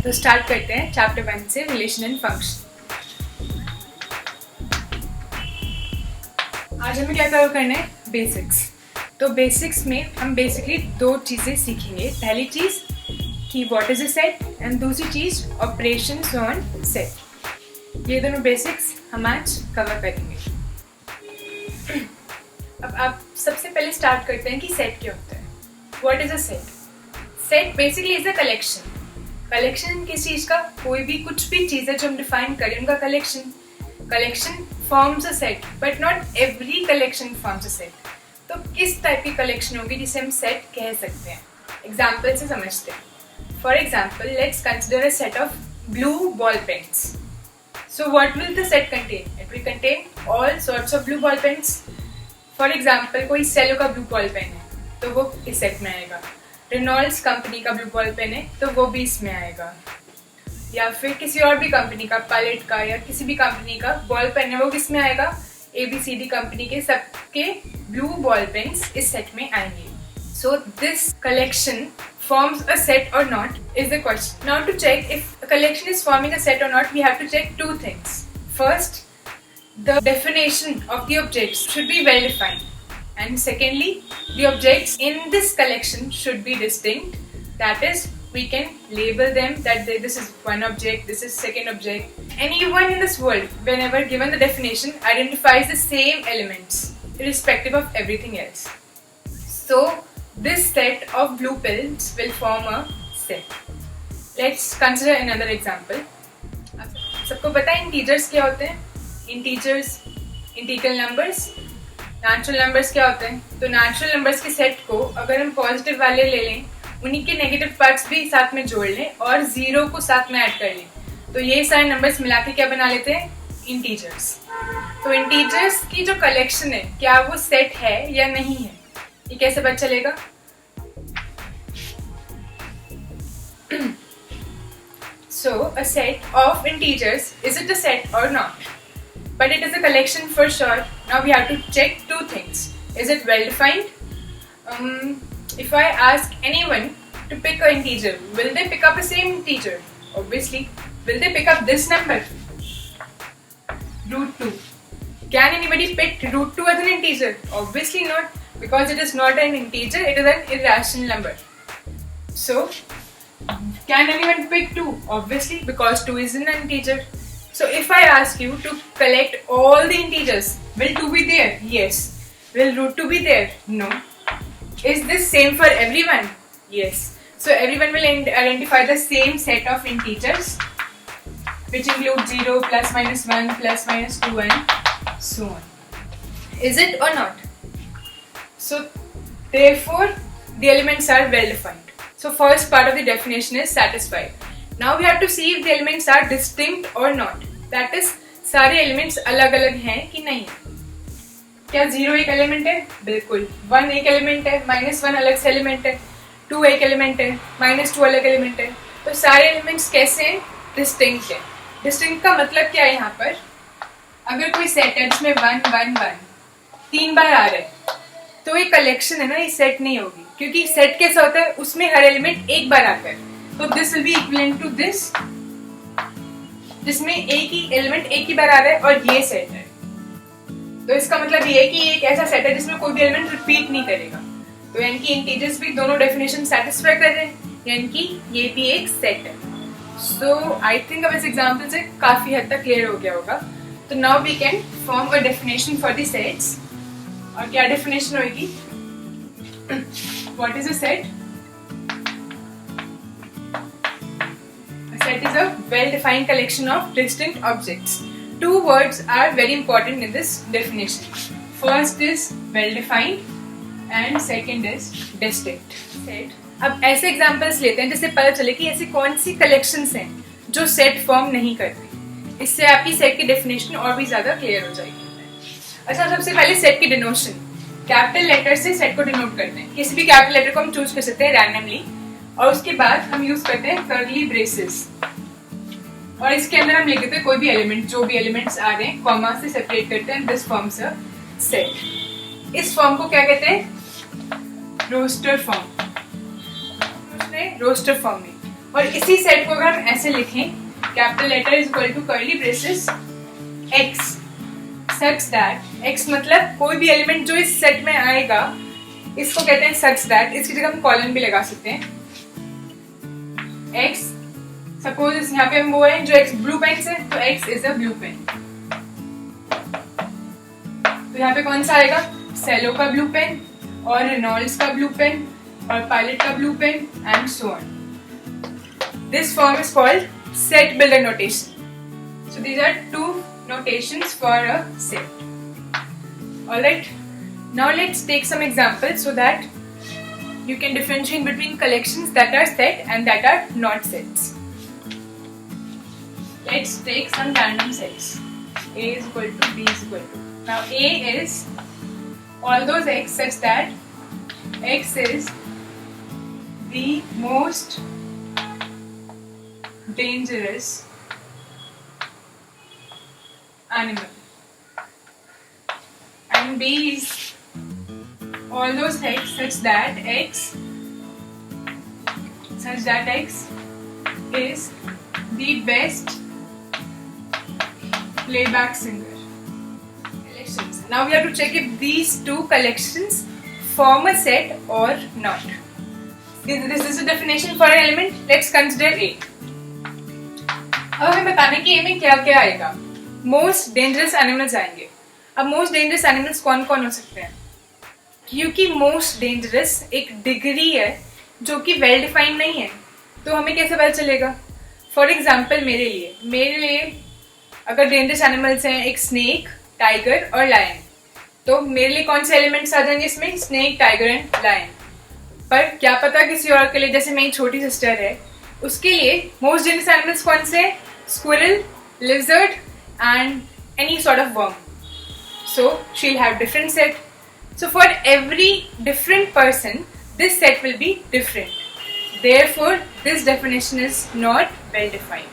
तो स्टार्ट करते हैं चैप्टर 1 से, रिलेशन एंड फंक्शन। आज हमें क्या कवर करना है? बेसिक्स। तो बेसिक्स में हम बेसिकली दो चीज़ें सीखेंगे। पहली चीज़ कि what is a set and दूसरी चीज़ ऑपरेशंस ऑन सेट। ये दोनों बेसिक्स हम आज कवर करेंगे। अब आप सबसे पहले स्टार्ट करते हैं कि सेट क्या होता है। What is a set? Set basically is a collection. Collection किस चीज़ का? कोई भी कुछ भी चीज़ है जो हम डिफाइन करें उनका collection. Collection forms a set but not every collection forms a set. तो किस टाइप की कलेक्शन होगी जिसे हम सेट कह सकते हैं? एग्जाम्पल से समझते हैं। For example let's consider a set of blue ball pens. So what will the set contain? It will contain all sorts of blue ball pens. For example कोई सेलो का ब्लू बॉल पेन है तो वो इस सेट में आएगा। Reynolds company का ब्लू बॉल पेन है तो वो भी इसमें आएगा। या फिर किसी और भी कंपनी का, पैलेट का या किसी भी कंपनी का बॉल पेन है वो किस में आएगा? ABCD कंपनी के सबके ब्लू बॉल पेन्स इस सेट में आएंगे। So this collection forms a set or not is the question. Now to check if a collection is forming a set or not, we have to check two things. First, the definition of the objects should be well defined. And secondly, the objects in this collection should be distinct. That is, we can label them that this is one object, this is second object. Anyone in this world, whenever given the definition, identifies the same elements, irrespective of everything else. So, this set of blue pills will form a set. Let's consider another example. सबको पता है integers क्या होते हैं? Integers, integral numbers, natural numbers क्या होते हैं? तो नेचुरल नंबर्स के सेट को अगर हम पॉजिटिव वाले ले लें, उन्हीं के नेगेटिव पार्ट्स भी साथ में जोड़ लें और जीरो को साथ में ऐड कर लें, तो ये सारे नंबर्स मिला के क्या बना लेते हैं? इंटीजर्स। तो इंटीजर्स की जो कलेक्शन है क्या वो सेट है या नहीं है, ये कैसे पता चलेगा? So a set of integers, is it a set or not? But it is a collection for sure. Now we have to check two things. Is it well defined? If I ask anyone to pick an integer, will they pick up the same integer? Obviously. Will they pick up this number? Root 2. Can anybody pick root 2 as an integer? Obviously not, because it is not an integer, it is an irrational number. So, can anyone pick 2? Obviously, because 2 is an integer. So if I ask you to collect all the integers, will 2 be there? Yes. Will root 2 be there? No. Is this same for everyone? Yes. So everyone will identify the same set of integers, which include 0, plus minus 1, plus minus 2 and so on. Is it or not? So therefore the elements are well defined. So first part of the definition is satisfied. Now we have to see if the elements are distinct or not. That is, सारे elements अलग अलग हैं कि नहीं। क्या 0 एक element है? बिल्कुल। 1 एक element है, -1 अलग से element है, 2 एक element है, -2 अलग element है। तो सारे elements कैसे हैं? Distinct है। Distinct का मतलब क्या है यहाँ पर? अगर कोई set है जिसमें 1, 1, 1 3 बार आ रहा है, तो ये collection है ना, ये set नहीं होगी, क्योंकि set कैसा होता है? उसमें हर element एक बार आता है। तो this will be equivalent to this, जिसमें एक ही एलिमेंट एक ही बार आ रहा है और ये सेट है। तो इसका मतलब ये है कि एक ऐसा सेट है जिसमें कोई भी एलिमेंट रिपीट नहीं करेगा। तो यानी कि इंटीजर्स भी दोनों डेफिनेशन सेटिस्फाई कर रहे हैं, यानी कि ये भी एक सेट है। सो आई थिंक अब इस एग्जांपल से काफी हद तक क्लियर हो गया होगा। तो now we can form a definition for the sets. और क्या डेफिनेशन होगी? What is a set? Set is a well-defined collection of distinct objects. Two words are very important in this definition. First is well-defined and second is distinct. Set. अब ऐसे examples लेते हैं जिससे पता चले कि ऐसी कौन सी collections हैं जो set form नहीं करती। इससे आपकी set की definition और भी ज़्यादा clear हो जाएगी। अच्छा, सबसे पहले set की denotion, capital letter से set को denote करते हैं। किसी भी capital letter को हम choose कर सकते हैं randomly, और उसके बाद हम यूज करते हैं कर्ली ब्रेसेस, और इसके अंदर हम लिख देते हैं कोई भी एलिमेंट, जो भी एलिमेंट्स आ रहे हैं कॉमा से सेपरेट करते हैं। This forms a set. इस फॉर्म को क्या कहते हैं? Roster form. रोस्टर फॉर्म में और इसी सेट को अगर हम ऐसे लिखें, capital letter is equal to curly braces x such that x मतलब कोई भी एलिमेंट जो इस सेट में आएगा इसको कहते हैं such that, इसकी जगह हम कॉलन भी लगा सकते हैं। x सपोज यहाँ पे हम वो है जो x ब्लू पेन से, तो x is a blue pen. तो यहाँ पे कौन सा आएगा, सेलो का ब्लू पेन और रेनॉल्ड्स का ब्लू पेन और पायलट का blue pen and so on. This form is called set builder notation. So these are two notations for a set. Alright, now let's take some examples so that you can differentiate between collections that are set and that are not sets. Let's take some random sets. A is equal to B is equal to. Now A is all those x such that x is the most dangerous animal, and B is all those x such that x is the best playback singer. Collections. Now we have to check if these two collections form a set or not. This is the definition for an element. Let's consider A. अब हमें बताने कि ए में क्या क्या आएगा। Most dangerous animals आएंगे। अब मोस्ट डेंजरस एनिमल्स कौन कौन हो सकते हैं, क्योंकि मोस्ट डेंजरस एक डिग्री है जो कि वेल डिफाइंड नहीं है, तो हमें कैसे पता चलेगा। फॉर एग्जाम्पल मेरे लिए अगर डेंजरस एनिमल्स हैं एक स्नेक, टाइगर और लायन, तो मेरे लिए कौन से एलिमेंट्स आ जाएंगे इसमें, स्नेक, टाइगर एंड लायन। पर क्या पता किसी और के लिए, जैसे मेरी छोटी सिस्टर है, उसके लिए मोस्ट डेंजरस एनिमल्स कौन से हैं, squirrel, lizard and any sort of worm. So she'll have different set. So for every different person, this set will be different. Therefore, this definition is not well defined.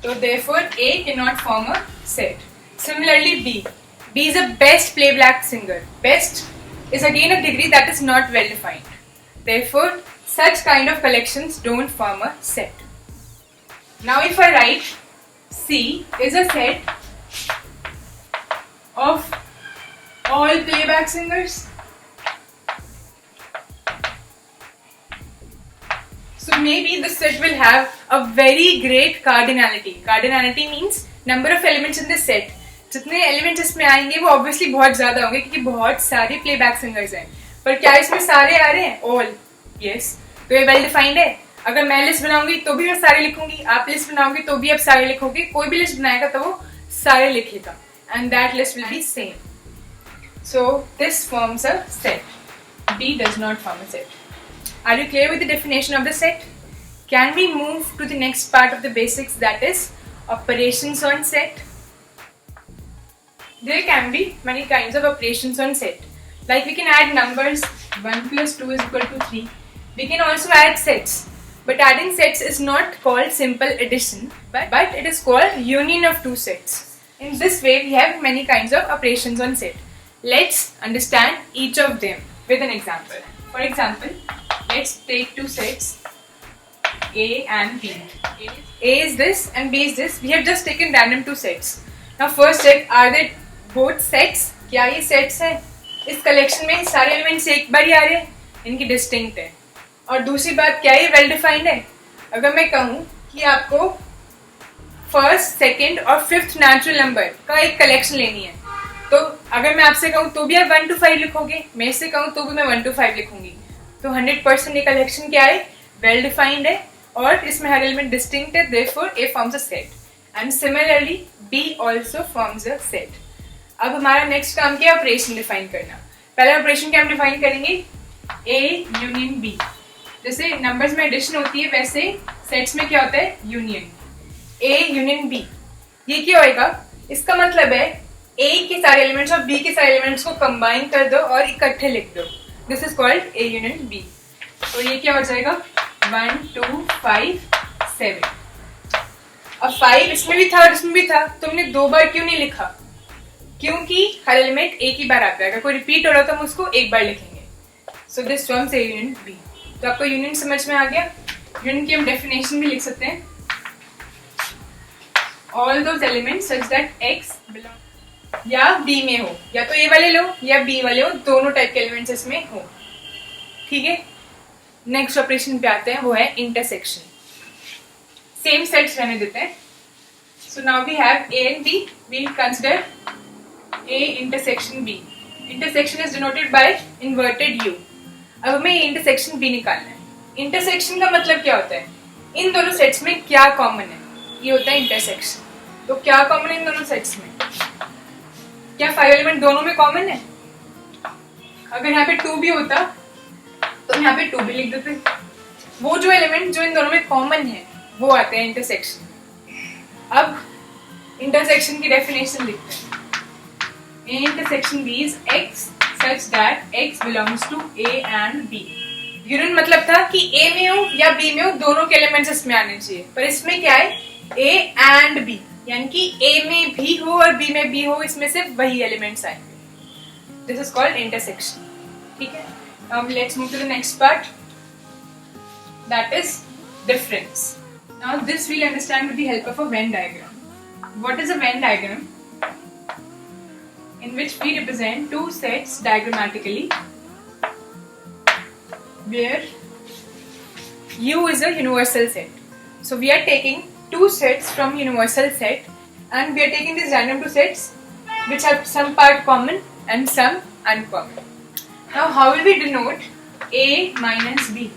So therefore, A cannot form a set. Similarly, B. B is a best playback singer. Best is again a degree that is not well defined. Therefore, such kind of collections don't form a set. Now if I write C is a set of all playback singers, so maybe the set will have a very great cardinality. Cardinality means number of elements in this set. जितने elements इसमें आएंगे वो obviously बहुत ज़्यादा होंगे क्योंकि बहुत सारे playback singers हैं। पर क्या इसमें सारे आ रहे हैं? All. Yes. तो ये well defined है। अगर मैं लिस्ट बनाऊंगी तो भी मैं सारे लिखूंगी, आप लिस्ट बनाओगे तो भी आप सारे लिखोगे, कोई भी लिस्ट बनाएगा तो वो सारे लिखेगा, and that list will be same. So this forms a set. B does not form a set. Are you clear with the definition of the set? Can we move to the next part of the basics, that is operations on set? There can be many kinds of operations on set. Like we can add numbers, 1 plus 2 is equal to 3. We can also add sets. But adding sets is not called simple addition, but it is called union of two sets. In this way, we have many kinds of operations on set. Let's understand each of them with an example. For example, let's take two sets, A and B. A is this and B is this. We have just taken random two sets. Now first check, are they both sets? क्या ये sets हैं? इस collection में सारे elements एक बार ही आ रहे हैं, इनकी distinct है। और दूसरी बात, क्या ये वेल डिफाइंड है? अगर मैं कहूँ कि आपको फर्स्ट, सेकंड और फिफ्थ नेचुरल नंबर का एक कलेक्शन लेनी है, तो अगर मैं आपसे कहूँ तो भी आप 1 to 5 लिखोगे, मैं इससे कहूँ तो भी मैं 1 to 5 लिखूंगी। तो 100% ये कलेक्शन क्या है, वेल डिफाइंड है और इसमें हर एलिमेंट डिस्टिंक्ट है, therefore A forms a set. And similarly, B also forms a set. अब हमारा नेक्स्ट काम क्या है, ऑपरेशन डिफाइन करना। पहले ऑपरेशन क्या हम डिफाइन करेंगे, A यूनियन B। जैसे नंबर्स में एडिशन होती है वैसे सेट्स में क्या होता है, यूनियन। A यूनियन B, ये क्या होएगा, इसका मतलब है A के सारे एलिमेंट्स और B के सारे एलिमेंट्स को कंबाइन कर दो और इकट्ठे लिख दो। This is called A union B। तो ये क्या हो जाएगा, 1 2 5 7। अब 5 इसमें भी था और इसमें भी था, तुमने 2 बार क्यों नहीं लिखा, क्योंकि हर एलिमेंट एक ही बार आता है, अगर कोई रिपीट हो रहा तो हम उसको एक बार लिखेंगे। So this forms A union B। तो आपको यूनियन समझ में आ गया। यूनियन की हम डेफिनेशन भी लिख सकते हैं, all those elements such that x belong या बी में हो, या तो ए वाले लो या बी वाले हो, दोनों टाइप के एलिमेंट्स इसमें हो। ठीक है, नेक्स्ट ऑपरेशन पे आते हैं, वो है इंटरसेक्शन। सेम सेट्स रहने देते हैं। So now we have A and B, we consider A intersection B. Intersection is denoted by inverted U. अब हमें इंटरसेक्शन बी निकालना है। इंटरसेक्शन का मतलब क्या होता है, इन दोनों सेट्स में क्या कॉमन है, ये होता है इंटरसेक्शन। तो क्या कॉमन है इन दोनों सेट्स में, क्या 5 एलिमेंट दोनों में कॉमन है? अगर यहाँ पे 2 भी होता तो यहाँ पे 2 भी लिख देते। वो जो एलिमेंट जो इन दोनों में कॉमन है वो आते हैं इंटरसेक्शन। अब इंटरसेक्शन की डेफिनेशन लिखते हैं। Intersection B is X such that X belongs to A and B. Union मतलब था कि ए में हो या बी में हो, दोनों के एलिमेंट्स इसमें आने चाहिए, पर इसमें क्या है, ए एंड बी, यानी कि ए में भी हो और बी में भी हो, इसमें से वही एलिमेंट्स आएंगे। This is called intersection. ठीक है, now let's move to the next part, that is difference. Now this we'll understand with the help of a Venn diagram. What is a Venn diagram? In which we represent two sets diagrammatically, where U is a universal set. So we are taking two sets from universal set and we are taking these random two sets which have some part common and some uncommon. Now how will we denote A minus B?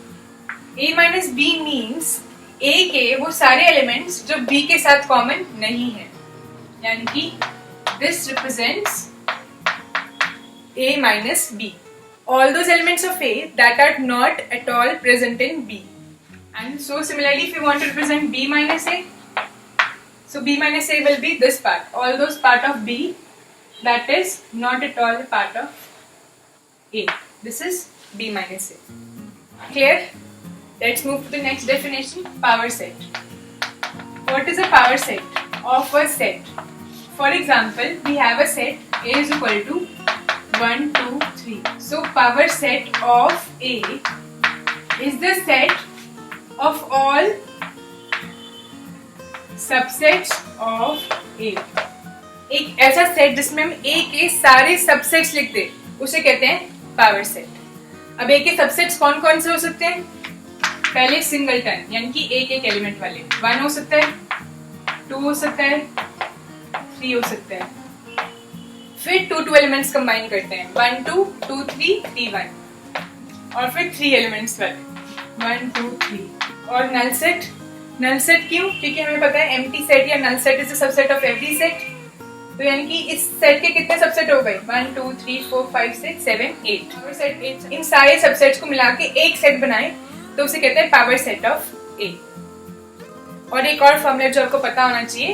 A minus B means A के वो सारे elements जो B के साथ common नहीं है, यानी कि this represents A minus B. All those elements of A that are not at all present in B. And so similarly if you want to represent B minus A, so B minus A will be this part. All those part of B that is not at all a part of A. This is B minus A. Clear? Let's move to the next definition, power set. What is a power set of a set? For example, we have a set A is equal to 1, 2, 3. So power set of A is the set of all subsets of A. एक ऐसा set जिसमें हम A के सारे subsets लिख दे उसे कहते हैं पावर सेट। अब A के सबसेट्स कौन कौन से हो सकते हैं? पहले सिंगलटन, यानी कि एक एक एलिमेंट वाले, 1 हो सकता है, 2 हो सकता है, 3 हो सकता है। फिर 2 एलिमेंट्स कंबाइन करते हैं, 1 2 2 3 3 1, और फिर 3 एलिमेंट्स वाले 1 2 3। और नल सेट, नल सेट क्यों? क्योंकि हमें पता है एम्प्टी सेट या null set is the subset of every set. तो यानी कि इस सेट के कितने सबसेट हो गए? 1 2 3 4 5 6 7 8। और सेट 8 इन सारे सबसेट्स को मिला के एक सेट बनाए तो उसे कहते हैं पावर सेट ऑफ ए। और एक और फॉर्मूला जो आपको पता होना चाहिए,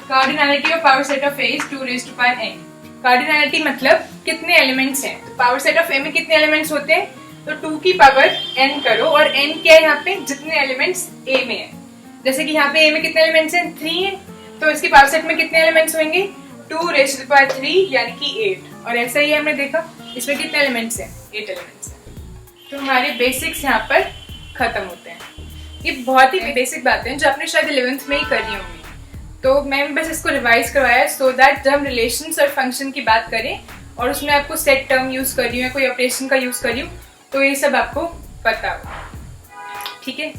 cardinality of power set of A is 2 raised to power n। Cardinality मतलब कितने एलिमेंट्स हैं। तो पावर सेट ऑफ ए में कितने एलिमेंट्स होते हैं? तो 2 की पावर n करो, और n क्या है यहाँ पे? जितने एलिमेंट्स ए में है। जैसे कि यहाँ पे ए में कितने एलिमेंट्स हैं? 3 है, तो इसकी पावर सेट में कितने एलिमेंट्स होंगे? 2 raised to power 3 यानी कि 8। और ऐसा ही हमने देखा इसमें कितने एलिमेंट्स हैं? 8 एलिमेंट्स हैं। तो हमारे बेसिक्स यहाँ पर खत्म होते हैं। ये बहुत ही बेसिक बातें हैं जो आपने शायद 11th में ही करी होंगी, तो मैंने बस इसको रिवाइज करवाया सो दैट जब हम रिलेशंस और फंक्शन की बात करें और उसमें आपको सेट टर्म यूज कर रही हूँ या कोई ऑपरेशन का यूज कर रही हूँ तो ये सब आपको पता हो। ठीक है।